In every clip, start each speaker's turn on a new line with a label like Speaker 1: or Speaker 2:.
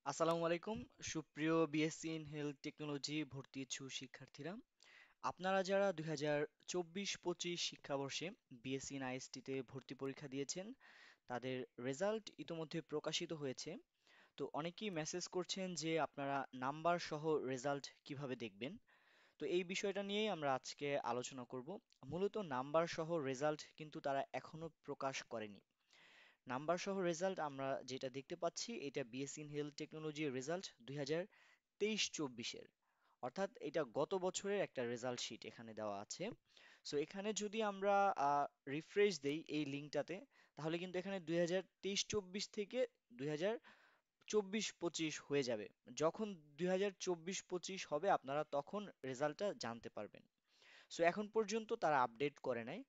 Speaker 1: আসসালামু আলাইকুম সুপ্রিয় বিএসসি ইন হেলথ টেকনোলজি ভর্তি ইচ্ছুক শিক্ষার্থীরা, আপনারা যারা 2024-25 শিক্ষাবর্ষে বিএসসি ইন আইএসটি তে ভর্তি পরীক্ষা দিয়েছেন তাদের রেজাল্ট ইতোমধ্যে প্রকাশিত হয়েছে। তো অনেকেই মেসেজ করছেন যে আপনারা নাম্বার সহ রেজাল্ট কিভাবে দেখবেন। তো এই বিষয়টা নিয়েই আমরা আজকে আলোচনা করব। মূলত নাম্বার সহ রেজাল্ট কিন্তু তারা এখনো প্রকাশ করেনি। নাম্বার সহ রেজাল্ট আমরা যেটা দেখতে পাচ্ছি এটা বিএসসি ইন হেলথ টেকনোলজির রেজাল্ট 2023-24-এর, অর্থাৎ এটা গত বছরের একটা রেজাল্ট শিট এখানে দেওয়া আছে। সো এখানে যদি আমরা রিফ্রেশ দেই এই লিঙ্কটাতে, তাহলে কিন্তু এখানে 2023-24 থেকে 2024-25 হয়ে যাবে। যখন 2024-25 হবে আপনারা তখন রেজাল্টটা জানতে পারবেন। সো এখন পর্যন্ত তারা আপডেট করে নাই।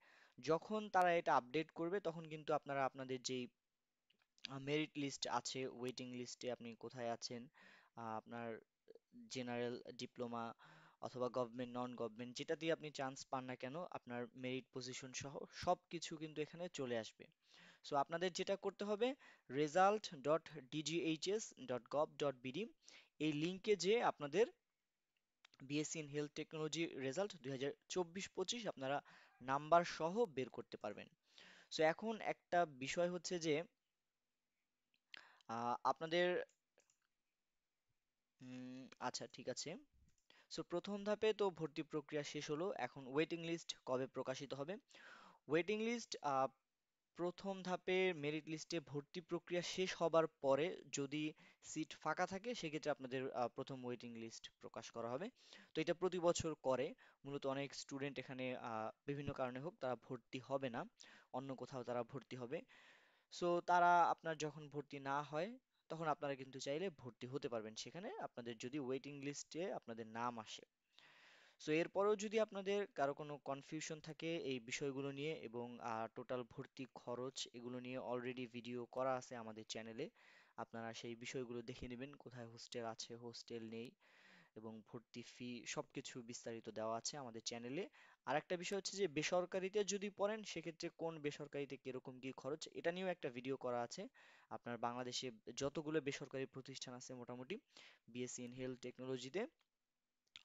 Speaker 1: যখন তারা এটা আপডেট করবে তখন কিন্তু আপনারা আপনাদের যেই মেরিট লিস্ট আছে, ওয়েটিং লিস্টে আপনি কোথায় আছেন, আপনার জেনারেল, ডিপ্লোমা অথবা গভর্নমেন্ট, নন গভর্নমেন্ট যেটা দিয়ে আপনি চান্স পান না কেন, আপনার মেরিট পজিশন সহ সব কিছু কিন্তু এখানে চলে আসবে। সো আপনাদের যেটা করতে হবে, result.dghs.gov.bd এই লিঙ্কে যে আপনাদের BSc in health technology result 2024-25 আপনারা নাম্বার সহ বের করতে পারবেন। সো এখন একটা বিষয় হচ্ছে যে আপনাদের আচ্ছা ঠিক আছে। সো প্রথম ধাপে তো ভর্তি প্রক্রিয়া শেষ হলো, এখন ওয়েটিং লিস্ট কবে প্রকাশিত হবে। ওয়েটিং লিস্ট প্রথম ধাপে মেরিট লিস্টে ভর্তি প্রক্রিয়া শেষ হবার পরে যদি সিট ফাঁকা থাকে সেক্ষেত্রে আপনাদের প্রথম ওয়েটিং লিস্ট প্রকাশ করা হবে। তো এটা প্রতি বছর করে। মূলত অনেক স্টুডেন্ট এখানে বিভিন্ন কারণে হোক তারা ভর্তি হবে না, অন্য কোথাও তারা ভর্তি হবে। সো তারা আপনার যখন ভর্তি না হয় তখন আপনারা কিন্তু চাইলে ভর্তি হতে পারবেন সেখানে, আপনাদের যদি ওয়েটিং লিস্টে আপনাদের নাম আসে। সো এরপরেও যদি আপনাদের কারো কোনো কনফিউশন থাকে এই বিষয়গুলো নিয়ে এবং টোটাল ভর্তি খরচ এগুলো নিয়ে অলরেডি ভিডিও করা আছে আমাদের চ্যানেলে, আপনারা সেই বিষয়গুলো দেখে নেবেন, কোথায় হোস্টেল আছে হোস্টেল নেই এবং ভর্তি ফি সবকিছু বিস্তারিত দেওয়া আছে আমাদের চ্যানেলে। আর একটা বিষয় হচ্ছে যে বেসরকারিতে যদি পড়েন সেক্ষেত্রে কোন বেসরকারিতে কিরকম কি খরচ এটা নিয়েও একটা ভিডিও করা আছে। আপনার বাংলাদেশে যতগুলো বেসরকারি প্রতিষ্ঠান আছে মোটামুটি বিএসসি ইন হেলথ টেকনোলজিতে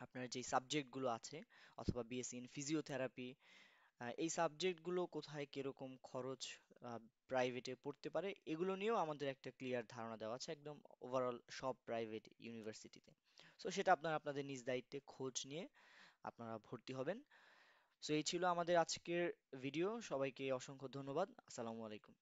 Speaker 1: আপনার যে সাবজেক্টগুলো আছে অথবা বিএসসি ইন ফিজিওথেরাপি, এই সাবজেক্টগুলো কোথায় কিরকম খরচ প্রাইভেটে পড়তে পারে এগুলো নিয়েও আমাদের একটা ক্লিয়ার ধারণা দেওয়া আছে একদম ওভারঅল সব প্রাইভেট ইউনিভার্সিটিতে। সো সেটা আপনারা আপনাদের নিজ দায়িত্বে খোঁজ নিয়ে আপনারা ভর্তি হবেন। সো এই ছিল আমাদের আজকের ভিডিও, সবাইকে অসংখ্য ধন্যবাদ। আসসালামু আলাইকুম।